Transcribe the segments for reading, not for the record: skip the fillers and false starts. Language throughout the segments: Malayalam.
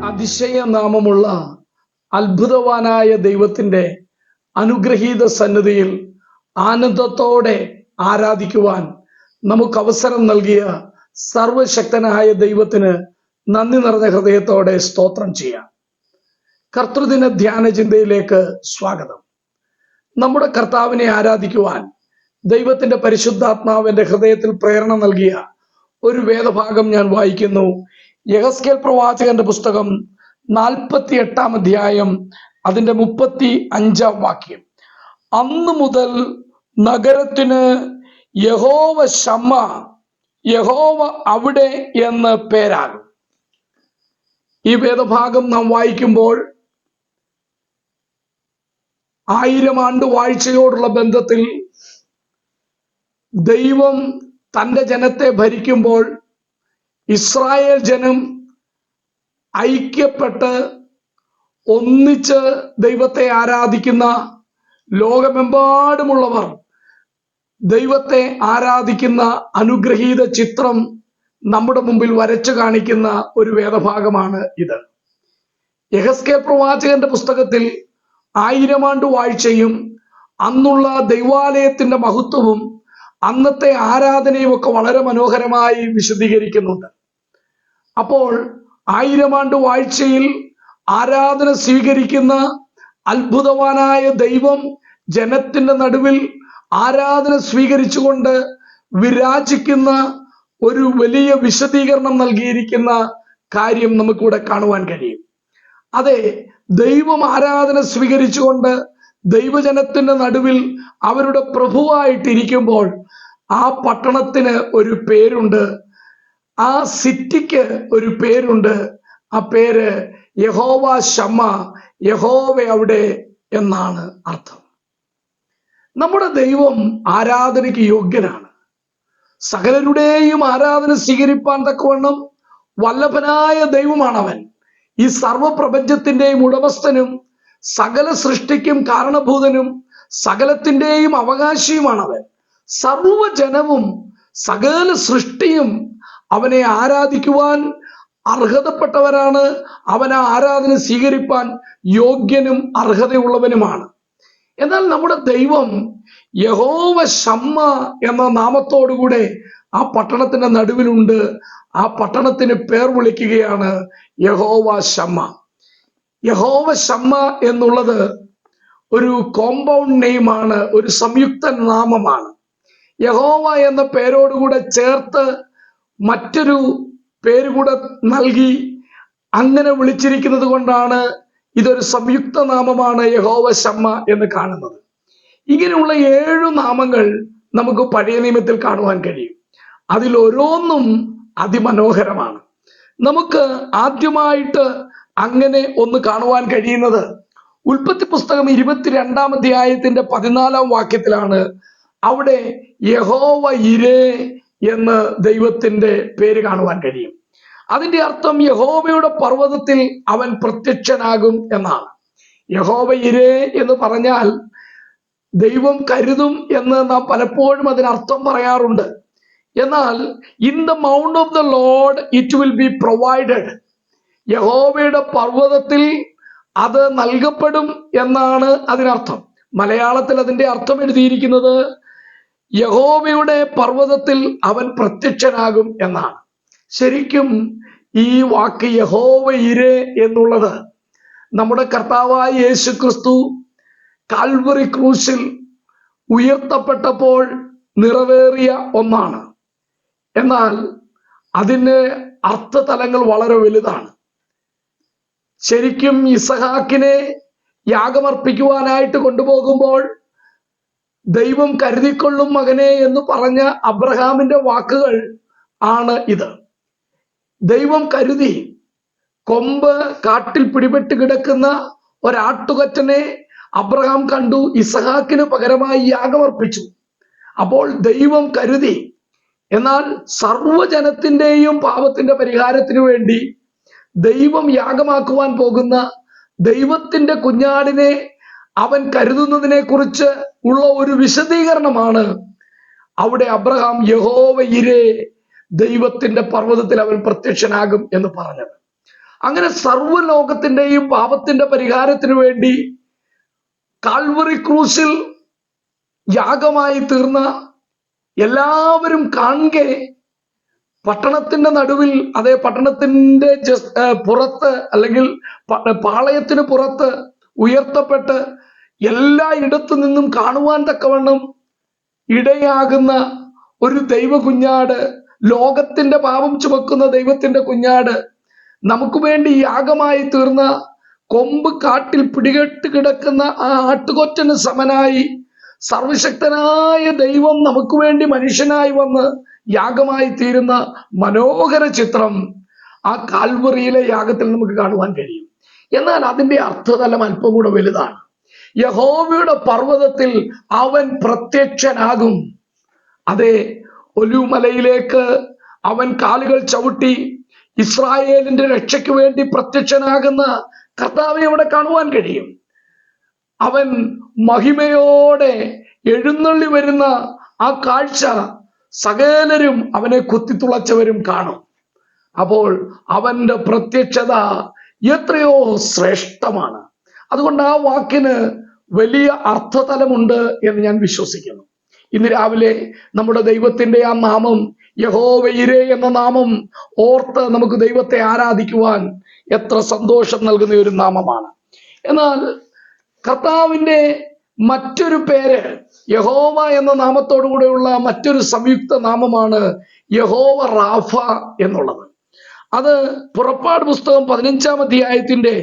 അതിശയനാമമുള്ള അത്ഭുതവാനായ ദൈവത്തിന്റെ അനുഗ്രഹീത സന്നിധിയിൽ ആനന്ദത്തോടെ ആരാധിക്കുവാൻ നമുക്ക് അവസരം നൽകിയ സർവശക്തനായ ദൈവത്തിന് നന്ദി നിറഞ്ഞ ഹൃദയത്തോടെ സ്തോത്രം ചെയ്യാം. കർത്തൃദിന ധ്യാന ചിന്തയിലേക്ക് സ്വാഗതം. നമ്മുടെ കർത്താവിനെ ആരാധിക്കുവാൻ ദൈവത്തിന്റെ പരിശുദ്ധാത്മാവിന്റെ ഹൃദയത്തിൽ പ്രേരണ നൽകിയ ഒരു വേദഭാഗം ഞാൻ വായിക്കുന്നു. യെഹെസ്കേൽ പ്രവാചകന്റെ പുസ്തകം 48 അധ്യായം അതിന്റെ 35 വാക്യം. അന്നു മുതൽ നഗരത്തിന് യഹോവ ശമ്മ, യഹോവ അവിടെ എന്ന് പേരാകും. ഈ വേദഭാഗം നാം വായിക്കുമ്പോൾ 1000 ആണ്ട് വാഴ്ചയോടുള്ള ബന്ധത്തിൽ ദൈവം തൻ്റെ ജനത്തെ ഭരിക്കുമ്പോൾ ഇസ്രായേൽ ജനം ഐക്യപ്പെട്ട് ഒന്നിച്ച് ദൈവത്തെ ആരാധിക്കുന്ന, ലോകമെമ്പാടുമുള്ളവർ ദൈവത്തെ ആരാധിക്കുന്ന അനുഗ്രഹീത ചിത്രം നമ്മുടെ മുമ്പിൽ വരച്ചു കാണിക്കുന്ന ഒരു വേദഭാഗമാണ് ഇത്. യെഹെസ്കേൽ പ്രവാചകന്റെ പുസ്തകത്തിൽ 1000 ആണ്ട് വാഴ്ചയും അന്നുള്ള ദൈവാലയത്തിന്റെ മഹത്വവും അന്നത്തെ ആരാധനയും ഒക്കെ വളരെ മനോഹരമായി വിശദീകരിക്കുന്നുണ്ട്. അപ്പോൾ 1000 ആണ്ട് വാഴ്ചയിൽ ആരാധന സ്വീകരിക്കുന്ന അത്ഭുതവാനായ ദൈവം ജനത്തിന്റെ നടുവിൽ ആരാധന സ്വീകരിച്ചുകൊണ്ട് വിരാജിക്കുന്ന ഒരു വലിയ വിശദീകരണം നൽകിയിരിക്കുന്ന കാര്യം നമുക്കിവിടെ കാണുവാൻ കഴിയും. അതെ, ദൈവം ആരാധന സ്വീകരിച്ചുകൊണ്ട് ദൈവജനത്തിന്റെ നടുവിൽ അവരുടെ പ്രഭുവായിട്ടിരിക്കുമ്പോൾ ആ പട്ടണത്തിന് ഒരു പേരുണ്ട്, ആ സിറ്റിക്ക് ഒരു പേരുണ്ട്. ആ പേര് യഹോവ ശമ്മ, യഹോവ അവിടെ എന്നാണ് അർത്ഥം. നമ്മുടെ ദൈവം ആരാധനയ്ക്ക് യോഗ്യനാണ്. സകലരുടെയും ആരാധന സ്വീകരിപ്പാൻ തക്കവണ്ണം വല്ലഭനായ ദൈവമാണവൻ. ഈ സർവപ്രപഞ്ചത്തിന്റെയും ഉടമസ്ഥനും സകല സൃഷ്ടിക്കും കാരണഭൂതനും സകലത്തിന്റെയും അവകാശിയുമാണവൻ. സർവജനവും സകല സൃഷ്ടിയും അവനെ ആരാധിക്കുവാൻ അർഹതപ്പെട്ടവരാണ്. അവനെ ആരാധന സ്വീകരിപ്പാൻ യോഗ്യനും അർഹതയുള്ളവനുമാണ്. എന്നാൽ നമ്മുടെ ദൈവം യഹോവ ശമ്മ എന്ന നാമത്തോടുകൂടെ ആ പട്ടണത്തിന്റെ നടുവിലുണ്ട്. ആ പട്ടണത്തിന് പേർ വിളിക്കുകയാണ് യഹോവ ശമ്മ. യഹോവ ശമ്മ എന്നുള്ളത് ഒരു കോമ്പൗണ്ട് നെയിമാണ്, ഒരു സംയുക്ത നാമമാണ്. യഹോവ എന്ന പേരോടുകൂടെ ചേർത്ത് മറ്റൊരു പേര് കൂടെ നൽകി അങ്ങനെ വിളിച്ചിരിക്കുന്നത് കൊണ്ടാണ് ഇതൊരു സംയുക്ത നാമമാണ് യഹോവ ശമ്മ എന്ന് കാണുന്നത്. ഇങ്ങനെയുള്ള 7 നാമങ്ങൾ നമുക്ക് പഴയ നിയമത്തിൽ കാണുവാൻ കഴിയും. അതിൽ ഓരോന്നും അതിമനോഹരമാണ്. നമുക്ക് ആദ്യമായിട്ട് അങ്ങനെ ഒന്ന് കാണുവാൻ കഴിയുന്നത് ഉൽപ്പത്തി പുസ്തകം 22 അധ്യായത്തിന്റെ 14 വാക്യത്തിലാണ്. അവിടെ യഹോവ ഇരേ എന്ന് ദൈവത്തിന്റെ പേര് കാണുവാൻ കഴിയും. അതിന്റെ അർത്ഥം യഹോവയുടെ പർവ്വതത്തിൽ അവൻ പ്രത്യക്ഷനാകും എന്നാണ്. യഹോവ ഇരേ എന്ന് പറഞ്ഞാൽ ദൈവം കരുതും എന്ന് നാം പലപ്പോഴും അതിനർത്ഥം പറയാറുണ്ട്. എന്നാൽ in the mount of the Lord it will be provided, യഹോവയുടെ പർവ്വതത്തിൽ അത് നൽകപ്പെടും എന്നാണ് അതിനർത്ഥം. മലയാളത്തിൽ അതിന്റെ അർത്ഥം എഴുതിയിരിക്കുന്നത് യഹോവയുടെ പർവ്വതത്തിൽ അവൻ പ്രത്യക്ഷനാകും എന്നാണ്. ശരിക്കും ഈ വാക്ക് യഹോവ ഇരേ എന്നുള്ളത് നമ്മുടെ കർത്താവായ യേശു ക്രിസ്തു കാൽവറി ക്രൂശിൽ ഉയർത്തപ്പെട്ടപ്പോൾ നിറവേറിയ ഒന്നാണ്. എന്നാൽ അതിന് അർത്ഥതലങ്ങൾ വളരെ വലുതാണ്. ശരിക്കും ഇസഹാക്കിനെ യാഗമർപ്പിക്കുവാനായിട്ട് കൊണ്ടുപോകുമ്പോൾ ദൈവം കരുതിക്കൊള്ളും മകനെ എന്ന് പറഞ്ഞ അബ്രഹാമിന്റെ വാക്കുകൾ ആണ് ഇത്. ദൈവം കരുതി. കൊമ്പ് കാട്ടിൽ പിടിപെട്ട് കിടക്കുന്ന ഒരാട്ടുകൊറ്റനെ അബ്രഹാം കണ്ടു, ഇസഹാക്കിന് പകരമായി യാഗമർപ്പിച്ചു. അപ്പോൾ ദൈവം കരുതി. എന്നാൽ സർവജനത്തിന്റെയും പാപത്തിന്റെ പരിഹാരത്തിന് വേണ്ടി ദൈവം യാഗമാക്കുവാൻ പോകുന്ന ദൈവത്തിന്റെ കുഞ്ഞാടിനെ അവൻ കരുതുന്നതിനെ കുറിച്ച് ഉള്ള ഒരു വിശദീകരണമാണ് അവിടെ അബ്രഹാം യഹോവ ഇരേ, ദൈവത്തിന്റെ പർവ്വതത്തിൽ അവൻ പ്രത്യക്ഷനാകും എന്ന് പറഞ്ഞത്. അങ്ങനെ സർവ്വലോകത്തിന്റെയും പാപത്തിന്റെ പരിഹാരത്തിനു വേണ്ടി കാൽവറി ക്രൂസിൽ യാഗമായി തീർന്ന, എല്ലാവരും കാണെ പട്ടണത്തിന്റെ നടുവിൽ, അതേ പട്ടണത്തിന്റെ പുറത്ത് അല്ലെങ്കിൽ പാളയത്തിന് പുറത്ത് ഉയർത്തപ്പെട്ട് എല്ലായിടത്തു നിന്നും കാണുവാൻ തക്കവണ്ണം ഇടയാകുന്ന ഒരു ദൈവ കുഞ്ഞാട്, ലോകത്തിന്റെ പാപം ചുമക്കുന്ന ദൈവത്തിന്റെ കുഞ്ഞാട്, നമുക്ക് വേണ്ടി യാഗമായി തീർന്ന, കൊമ്പ് കാട്ടിൽ പിടികെട്ട് കിടക്കുന്ന ആ ആട്ടുകൊറ്റന് സമനായി സർവശക്തനായ ദൈവം നമുക്ക് വേണ്ടി മനുഷ്യനായി വന്ന് യാഗമായി തീരുന്ന മനോഹര ചിത്രം ആ കാൽവറിയിലെ യാഗത്തിൽ നമുക്ക് കാണുവാൻ കഴിയും. എന്നാൽ അതിന്റെ അർത്ഥതലം അല്പം കൂടെ വലുതാണ്. യഹോവയുടെ പർവ്വതത്തിൽ അവൻ പ്രത്യക്ഷനാകും. അതെ, ഒലിവുമലയിലേക്ക് അവൻ കാലുകൾ ചവിട്ടി ഇസ്രായേലിന്റെ രക്ഷയ്ക്ക് വേണ്ടി പ്രത്യക്ഷനാകുന്ന കർത്താവിനെ അവിടെ കാണുവാൻ കഴിയും. അവൻ മഹിമയോടെ എഴുന്നള്ളി വരുന്ന ആ കാഴ്ച സകലരും അവനെ കുത്തിത്തുളച്ചവരും കാണും. അപ്പോൾ അവന്റെ പ്രത്യക്ഷത എത്രയോ ശ്രേഷ്ഠമാണ്. അതുകൊണ്ട് ആ വാക്കിന് വലിയ അർത്ഥതലമുണ്ട് എന്ന് ഞാൻ വിശ്വസിക്കുന്നു. ഇന്ന് രാവിലെ നമ്മുടെ ദൈവത്തിന്റെ ആ നാമം, യഹോവ ഇരേ എന്ന നാമം ഓർത്ത് നമുക്ക് ദൈവത്തെ ആരാധിക്കുവാൻ എത്ര സന്തോഷം നൽകുന്ന ഒരു നാമമാണ്. എന്നാൽ കർത്താവിന്റെ മറ്റൊരു പേര്, യഹോവ എന്ന നാമത്തോടുകൂടെയുള്ള മറ്റൊരു സംയുക്ത നാമമാണ് യഹോവ റാഫ എന്നുള്ളത്. അത് പുറപ്പാട് പുസ്തകം 15-ാം അധ്യായത്തിന്റെ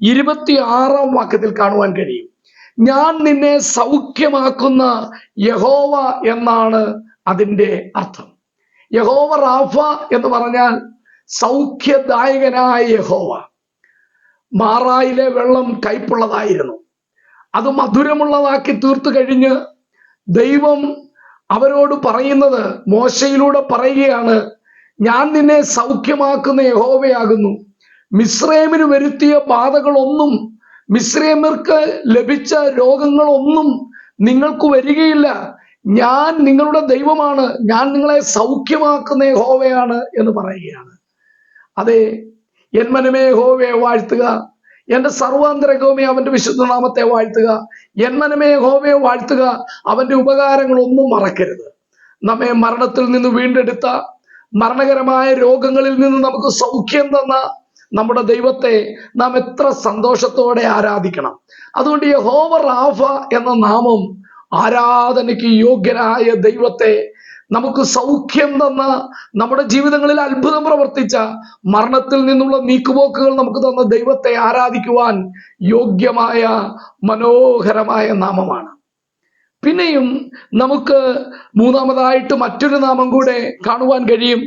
26-ാം വാക്യത്തിൽ കാണുവാൻ കഴിയും. ഞാൻ നിന്നെ സൗഖ്യമാക്കുന്ന യഹോവ എന്നാണ് അതിന്റെ അർത്ഥം. യഹോവ റാഫ എന്ന് പറഞ്ഞാൽ സൗഖ്യദായകനായ യഹോവ. മാറായിലെ വെള്ളം കയ്പുള്ളതായിരുന്നു, അത് മധുരമുള്ളതാക്കി തീർത്തു കഴിഞ്ഞ് ദൈവം അവരോട് പറയുന്നത്, മോശയിലൂടെ പറയുകയാണ്, ഞാൻ നിന്നെ സൗഖ്യമാക്കുന്ന യഹോവയാകുന്നു. മിസ്രൈമിന് വരുത്തിയ ബാധകളൊന്നും, മിസ്രൈമ്യർക്ക് ലഭിച്ച രോഗങ്ങളൊന്നും നിങ്ങൾക്ക് വരികയില്ല. ഞാൻ നിങ്ങളുടെ ദൈവമാണ്, ഞാൻ നിങ്ങളെ സൗഖ്യമാക്കുന്ന യഹോവയാണ് എന്ന് പറയുകയാണ്. അതെ, എൻ മനമേ യഹോവയെ വാഴ്ത്തുക, എന്റെ സർവാന്തരംഗവുമേ അവന്റെ വിശുദ്ധ നാമത്തെ വാഴ്ത്തുക. എൻ മനമേ യഹോവയെ വാഴ്ത്തുക, അവന്റെ ഉപകാരങ്ങളൊന്നും മറക്കരുത്. നമ്മെ മരണത്തിൽ നിന്ന് വീണ്ടെടുത്ത, മരണകരമായ രോഗങ്ങളിൽ നിന്ന് നമുക്ക് സൗഖ്യം തന്ന നമ്മുടെ ദൈവത്തെ നാം എത്ര സന്തോഷത്തോടെ ആരാധിക്കണം. അതുകൊണ്ട് യഹോവ റാഫ എന്ന നാമം ആരാധനയ്ക്ക് യോഗ്യനായ ദൈവത്തെ, നമുക്ക് സൗഖ്യം തന്ന, നമ്മുടെ ജീവിതങ്ങളിൽ അത്ഭുതം പ്രവർത്തിച്ച, മരണത്തിൽ നിന്നുള്ള നീക്കുപോക്കുകൾ നമുക്ക് തന്ന ദൈവത്തെ ആരാധിക്കുവാൻ യോഗ്യമായ മനോഹരമായ നാമമാണ്. പിന്നെയും നമുക്ക് മൂന്നാമതായിട്ട് മറ്റൊരു നാമം കൂടെ കാണുവാൻ കഴിയും.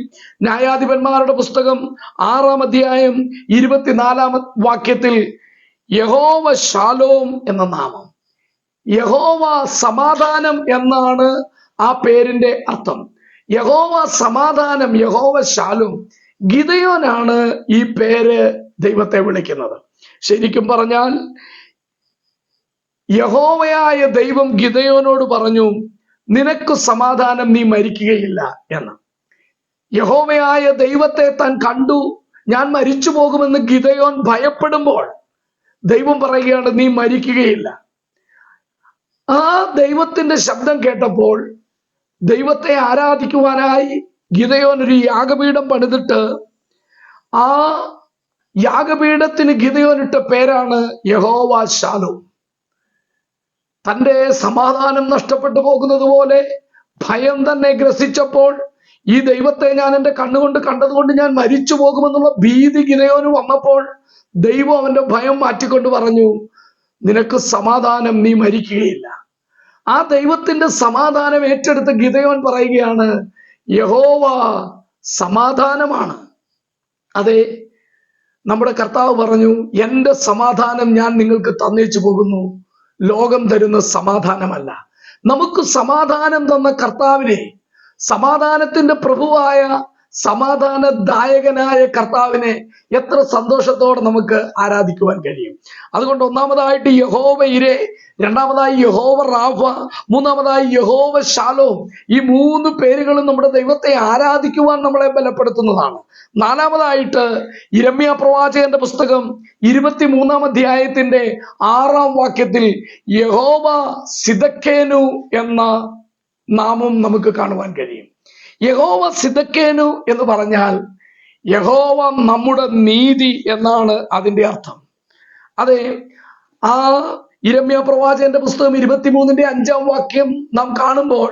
ന്യായാധിപന്മാരുടെ പുസ്തകം 6-ാം അധ്യായം 24-ാം വാക്യത്തിൽ യഹോവ ശാലോം എന്ന നാമം, യഹോവ സമാധാനം എന്നാണ് ആ പേരിന്റെ അർത്ഥം. യഹോവ സമാധാനം, യഹോവ ശാലോം. ഗിദെയോനാണ് ഈ പേര് ദൈവത്തെ വിളിക്കുന്നത്. ശരിക്കും പറഞ്ഞാൽ യഹോവയായ ദൈവം ഗിദെയോനോട് പറഞ്ഞു, നിനക്ക് സമാധാനം, നീ മരിക്കുകയില്ല എന്ന്. യഹോവയായ ദൈവത്തെ താൻ കണ്ടു, ഞാൻ മരിച്ചു പോകുമെന്ന് ഗിദെയോൻ ഭയപ്പെടുമ്പോൾ ദൈവം പറയുകയാണ്, നീ മരിക്കുകയില്ല. ആ ദൈവത്തിന്റെ ശബ്ദം കേട്ടപ്പോൾ ദൈവത്തെ ആരാധിക്കുവാനായി ഗിദെയോൻ ഒരു യാഗപീഠം പണിതിട്ട്, ആ യാഗപീഠത്തിന് ഗിദെയോൻ ഇട്ട പേരാണ് യഹോവ ശാലോം. തന്റെ സമാധാനം നഷ്ടപ്പെട്ടു പോകുന്നത് പോലെ ഭയം തന്നെ ഗ്രസിച്ചപ്പോൾ, ഈ ദൈവത്തെ ഞാൻ എൻ്റെ കണ്ണുകൊണ്ട് കണ്ടതുകൊണ്ട് ഞാൻ മരിച്ചു പോകുമെന്നുള്ള ഭീതി ഗിദെയോന് വന്നപ്പോൾ ദൈവം അവന്റെ ഭയം മാറ്റിക്കൊണ്ട് പറഞ്ഞു, നിനക്ക് സമാധാനം, നീ മരിക്കുകയില്ല. ആ ദൈവത്തിന്റെ സമാധാനം ഏറ്റെടുത്ത് ഗിദെയോൻ പറയുകയാണ്, യഹോവ സമാധാനമാണ്. അതെ, നമ്മുടെ കർത്താവ് പറഞ്ഞു, എൻ്റെ സമാധാനം ഞാൻ നിങ്ങൾക്ക് തന്നേച്ചു പോകുന്നു, ലോകം തരുന്ന സമാധാനമല്ല. നമുക്ക് സമാധാനം തന്ന കർത്താവിനെ, സമാധാനത്തിന്റെ പ്രഭുവായ സമാധാനദായകനായ കർത്താവിനെ എത്ര സന്തോഷത്തോടെ നമുക്ക് ആരാധിക്കുവാൻ കഴിയും. അതുകൊണ്ട് ഒന്നാമതായിട്ട് യഹോവ ഇരേ, രണ്ടാമതായി യഹോവ റാഫ, മൂന്നാമതായി യഹോവ ശാലോം. ഈ 3 പേരുകളും നമ്മുടെ ദൈവത്തെ ആരാധിക്കുവാൻ നമ്മളെ ബലപ്പെടുത്തുന്നതാണ്. നാലാമതായിട്ട് യിരെമ്യാ പ്രവാചകന്റെ പുസ്തകം 23-ാം അധ്യായത്തിന്റെ 6-ാം വാക്യത്തിൽ യഹോവ സിദക്കേനു എന്ന നാമം നമുക്ക് കാണുവാൻ കഴിയും. യഹോവ സിദക്കേനു എന്ന് പറഞ്ഞാൽ യഹോവ നമ്മുടെ നീതി എന്നാണ് അതിന്റെ അർത്ഥം. അതെ, ആ യിരെമ്യാ പ്രവാചകന്റെ പുസ്തകം 23-ന്റെ 5-ാം വാക്യം നാം കാണുമ്പോൾ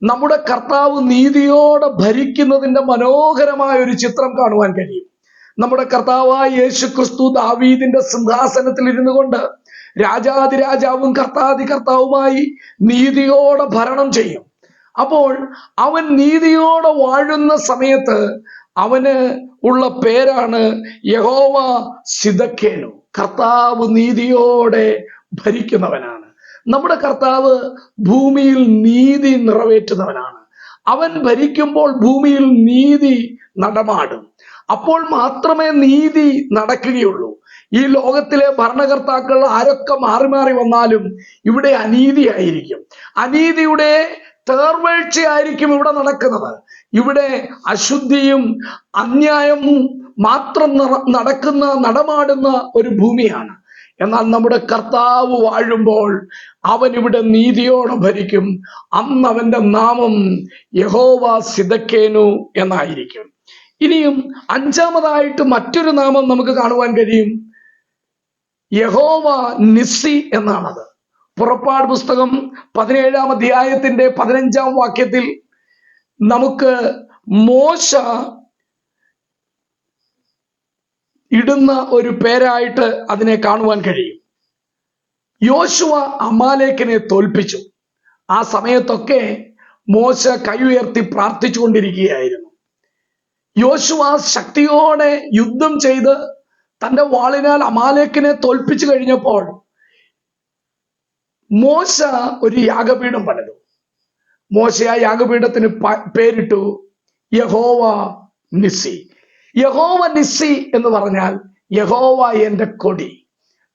നമ്മുടെ കർത്താവ് നീതിയോടെ ഭരിക്കുന്നതിന്റെ മനോഹരമായ ഒരു ചിത്രം കാണുവാൻ കഴിയും. നമ്മുടെ കർത്താവായ യേശു ക്രിസ്തു ദാവീദിന്റെ സിംഹാസനത്തിൽ ഇരുന്നു കൊണ്ട് രാജാതിരാജാവും കർത്താതി കർത്താവുമായി നീതിയോടെ ഭരണം ചെയ്യും. അപ്പോൾ അവൻ നീതിയോടെ വാഴുന്ന സമയത്ത് അവന് ഉള്ള പേരാണ് യഹോവ സിദക്കേനു. കർത്താവ് നീതിയോടെ ഭരിക്കുന്നവനാണ്. നമ്മുടെ കർത്താവ് ഭൂമിയിൽ നീതി നിറവേറ്റുന്നവനാണ്. അവൻ ഭരിക്കുമ്പോൾ ഭൂമിയിൽ നീതി നടമാടും. അപ്പോൾ മാത്രമേ നീതി നടക്കുകയുള്ളൂ. ഈ ലോകത്തിലെ ഭരണകർത്താക്കൾ ആരൊക്കെ മാറി മാറി വന്നാലും ഇവിടെ അനീതിയായിരിക്കും. അനീതിയുടെ തേർവേഴ്ചയായിരിക്കും ഇവിടെ നടക്കുന്നത്. ഇവിടെ അശുദ്ധിയും അന്യായവും മാത്രം നടമാടുന്ന ഒരു ഭൂമിയാണ്. എന്നാൽ നമ്മുടെ കർത്താവ് വാഴുമ്പോൾ അവൻ ഇവിടെ നീതിയോടെ ഭരിക്കും. അന്ന് അവന്റെ നാമം യഹോവ സിദക്കേനു എന്നായിരിക്കും. ഇനിയും 5-മതായിട്ട് മറ്റൊരു നാമം നമുക്ക് കാണുവാൻ കഴിയും. യഹോവ നിസ്സി എന്നാണത്. പുറപ്പാട് പുസ്തകം 17-ാം അധ്യായത്തിന്റെ 15-ാം വാക്യത്തിൽ നമുക്ക് മോശ ഇടുന്ന ഒരു പേരായിട്ട് അതിനെ കാണുവാൻ കഴിയും. യോശുവ അമാലേക്കിനെ തോൽപ്പിച്ചു. ആ സമയത്തൊക്കെ മോശ കൈ ഉയർത്തി പ്രാർത്ഥിച്ചുകൊണ്ടിരിക്കുകയായിരുന്നു. യോശുവ ശക്തിയോടെ യുദ്ധം ചെയ്ത് തന്റെ വാളിനാൽ അമാലേക്കിനെ തോൽപ്പിച്ചു കഴിഞ്ഞപ്പോൾ മോശ ഒരു യാഗപീഠം പണിതു. മോശ ആ യാഗപീഠത്തിന് പേരിട്ടു യഹോവ നിസ്സി. യഹോവ നിസ്സി എന്ന് പറഞ്ഞാൽ യഹോവ എന്റെ കൊടി.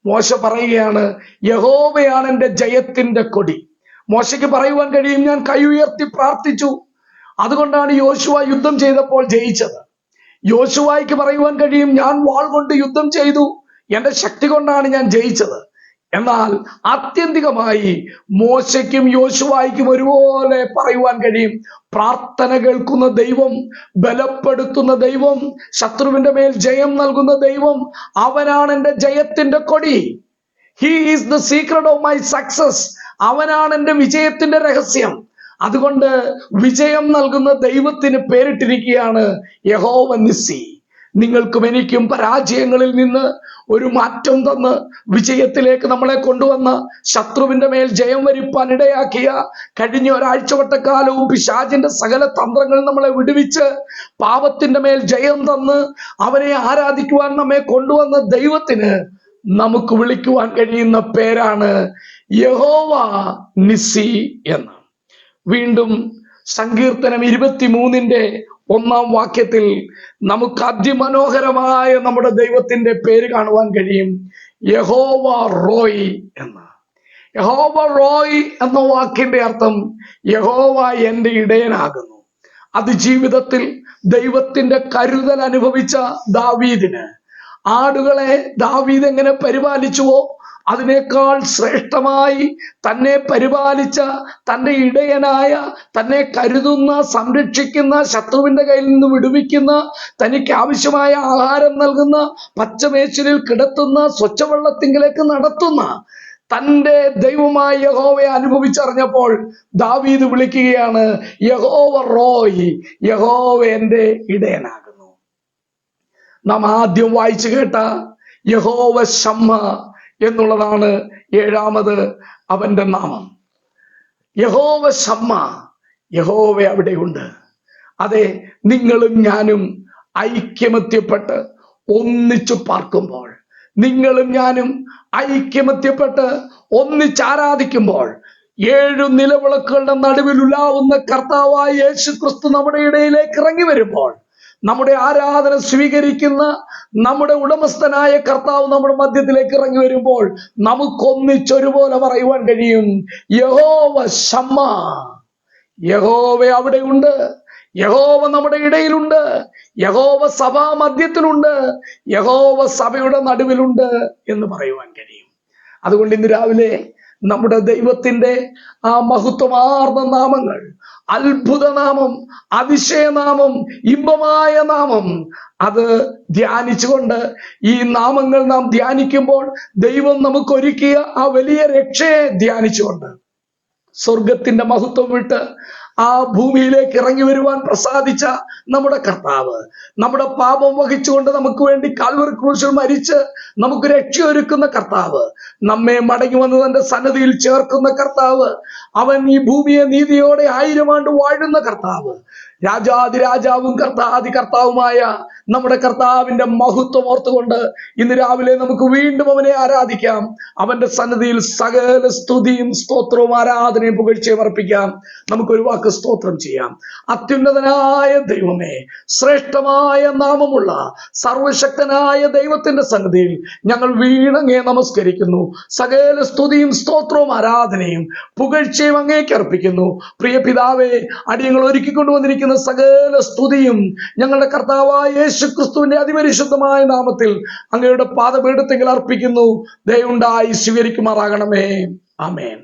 മോശ പറയുകയാണ്, യഹോവയാണ് എന്റെ ജയത്തിന്റെ കൊടി. മോശയ്ക്ക് പറയുവാൻ കഴിയും, ഞാൻ കൈ ഉയർത്തി പ്രാർത്ഥിച്ചു, അതുകൊണ്ടാണ് യോശുവ യുദ്ധം ചെയ്തപ്പോൾ ജയിച്ചത്. യോശുവായ്ക്ക് പറയുവാൻ കഴിയും, ഞാൻ വാൾ കൊണ്ട് യുദ്ധം ചെയ്തു, എന്റെ ശക്തി കൊണ്ടാണ് ഞാൻ ജയിച്ചത്. എന്നാൽ ആത്യന്തികമായി മോശയ്ക്കും യോശുവായ്ക്കും ഒരുപോലെ പറയുവാൻ കഴിയും, പ്രാർത്ഥന കേൾക്കുന്ന ദൈവം, ബലപ്പെടുത്തുന്ന ദൈവം, ശത്രുവിന്റെ മേൽ ജയം നൽകുന്ന ദൈവം, അവനാണ് എന്റെ ജയത്തിന്റെ കൊടി. He is the secret of my success. അവനാണ് എന്റെ വിജയത്തിന്റെ രഹസ്യം. അതുകൊണ്ട് വിജയം നൽകുന്ന ദൈവത്തിന് പേരിട്ടിരിക്കുകയാണ് യഹോവ നിസ്സി. നിങ്ങൾക്കും എനിക്കും പരാജയങ്ങളിൽ നിന്ന് ഒരു മാറ്റം തന്ന് വിജയത്തിലേക്ക് നമ്മളെ കൊണ്ടുവന്ന, ശത്രുവിന്റെ മേൽ ജയം വരിപ്പാൻ ഇടയാക്കിയ, കഴിഞ്ഞ ഒരാഴ്ചവട്ടക്കാലവും പിശാചിന്റെ സകല തന്ത്രങ്ങൾ നമ്മളെ വിടുവിച്ച് പാപത്തിന്റെ മേൽ ജയം തന്ന് അവനെ ആരാധിക്കുവാൻ നമ്മെ കൊണ്ടുവന്ന ദൈവത്തിന് നമുക്ക് വിളിക്കുവാൻ കഴിയുന്ന പേരാണ് യഹോവ നിസ്സി എന്ന്. വീണ്ടും സങ്കീർത്തനം 23-ന്റെ 1-ാം വാക്യത്തിൽ നമുക്ക് അതിമനോഹരമായ നമ്മുടെ ദൈവത്തിന്റെ പേര് കാണുവാൻ കഴിയും, യഹോവ റോയ് എന്ന്. യഹോവ റോയ് എന്ന വാക്കിന്റെ അർത്ഥം യഹോവ എന്റെ ഇടയനാകുന്നു. അത് ജീവിതത്തിൽ ദൈവത്തിന്റെ കരുതൽ അനുഭവിച്ച ദാവീദിന്, ആടുകളെ ദാവീദ് എങ്ങനെ പരിപാലിച്ചുവോ അതിനേക്കാൾ ശ്രേഷ്ഠമായി തന്നെ പരിപാലിച്ച, തന്റെ ഇടയനായ, തന്നെ കരുതുന്ന, സംരക്ഷിക്കുന്ന, ശത്രുവിന്റെ കയ്യിൽ നിന്ന് വിടുവിക്കുന്ന, തനിക്ക് ആവശ്യമായ ആഹാരം നൽകുന്ന, പച്ചമേച്ചിലിൽ കിടത്തുന്ന, സ്വച്ഛവെള്ളത്തിങ്കിലേക്ക് നടത്തുന്ന തന്റെ ദൈവമായ യഹോവയെ അനുഭവിച്ചറിഞ്ഞപ്പോൾ ദാവീദ് വിളിക്കുകയാണ്, യഹോവ റോയ്, യഹോവ എന്റെ ഇടയനാകുന്നു. നാം ആദ്യം വായിച്ചു കേട്ട യഹോവ ശമ്മ എന്നുള്ളതാണ് 7-മത് അവന്റെ നാമം. യഹോവ ശമ്മ, യഹോവ അവിടെയുണ്ട്. അതെ, നിങ്ങളും ഞാനും ഐക്യമത്യപ്പെട്ട് ഒന്നിച്ചു പാർക്കുമ്പോൾ, നിങ്ങളും ഞാനും ഐക്യമത്യപ്പെട്ട് ഒന്നിച്ചാരാധിക്കുമ്പോൾ, 7 നിലവിളക്കുകളുടെ നടുവിൽ ഉലാവുന്ന കർത്താവായ യേശു ക്രിസ്തു നമ്മുടെ ഇടയിലേക്ക് ഇറങ്ങി വരുമ്പോൾ നമ്മുടെ ആരാധന സ്വീകരിക്കുന്ന നമ്മുടെ ഉടമസ്ഥനായ കർത്താവ് നമ്മുടെ മധ്യത്തിലേക്ക് ഇറങ്ങി വരുമ്പോൾ നമുക്കൊന്നിച്ചൊരുപോലെ പറയുവാൻ കഴിയും, യഹോവ ശമ്മ. യഹോവ അവിടെയുണ്ട്, യഹോവ നമ്മുടെ ഇടയിലുണ്ട്, യഹോവ സഭാ മധ്യത്തിലുണ്ട്, യഹോവ സഭയുടെ നടുവിലുണ്ട് എന്ന് പറയുവാൻ കഴിയും. അതുകൊണ്ട് ഇന്ന് രാവിലെ നമ്മുടെ ദൈവത്തിന്റെ ആ മഹത്വമാർന്ന നാമങ്ങൾ, അത്ഭുതനാമം, അതിശയനാമം, ഇമ്പമായ നാമം, അത് ധ്യാനിച്ചുകൊണ്ട് ഈ നാമങ്ങൾ നാം ധ്യാനിക്കുമ്പോൾ ദൈവം നമുക്കൊരുക്കിയ ആ വലിയ രക്ഷയെ ധ്യാനിച്ചുകൊണ്ട് സ്വർഗത്തിന്റെ മഹത്വം വിട്ട് ആ ഭൂമിയിലേക്ക് ഇറങ്ങി വരുവാൻ പ്രസാദിച്ച നമ്മുടെ കർത്താവ്, നമ്മുടെ പാപം വഹിച്ചുകൊണ്ട് നമുക്ക് വേണ്ടി കാൽവറി ക്രൂശിൽ മരിച്ച് നമുക്ക് രക്ഷയൊരുക്കുന്ന കർത്താവ്, നമ്മെ മടങ്ങി വന്ന് തന്റെ സന്നിധിയിൽ ചേർക്കുന്ന കർത്താവ്, അവൻ ഈ ഭൂമിയെ നീതിയോടെ 1000 ആണ്ട് വാഴുന്ന കർത്താവ്, രാജാതിരാജാവും കർത്താതി കർത്താവുമായ നമ്മുടെ കർത്താവിന്റെ മഹത്വം ഓർത്തുകൊണ്ട് ഇന്ന് രാവിലെ നമുക്ക് വീണ്ടും അവനെ ആരാധിക്കാം. അവന്റെ സന്നിധിയിൽ സകല സ്തുതിയും സ്തോത്രവും ആരാധനയും പുകഴ്ചയും അർപ്പിക്കാം. നമുക്കൊരു വാക്ക് സ്തോത്രം ചെയ്യാം. അത്യുന്നതനായ ദൈവമേ, ശ്രേഷ്ഠമായ നാമമുള്ള സർവശക്തനായ ദൈവത്തിന്റെ സന്നിധിയിൽ ഞങ്ങൾ വീണങ്ങേ നമസ്കരിക്കുന്നു. സകല സ്തുതിയും സ്തോത്രവും ആരാധനയും പുകഴ്ചയും അങ്ങേക്ക് അർപ്പിക്കുന്നു. പ്രിയ പിതാവേ, അടിയങ്ങൾ ഒരുക്കിക്കൊണ്ടുവന്നിരിക്കുന്ന സകല സ്തുതിയും ഞങ്ങളുടെ കർത്താവായ യേശുക്രിസ്തുവിന്റെ അതിപരിശുദ്ധമായ നാമത്തിൽ അങ്ങയുടെ പാദപീഠത്തിൽ അർപ്പിക്കുന്നു. ദയവുണ്ടായി സ്വീകരിക്കുമാറാകണമേ. ആമേൻ.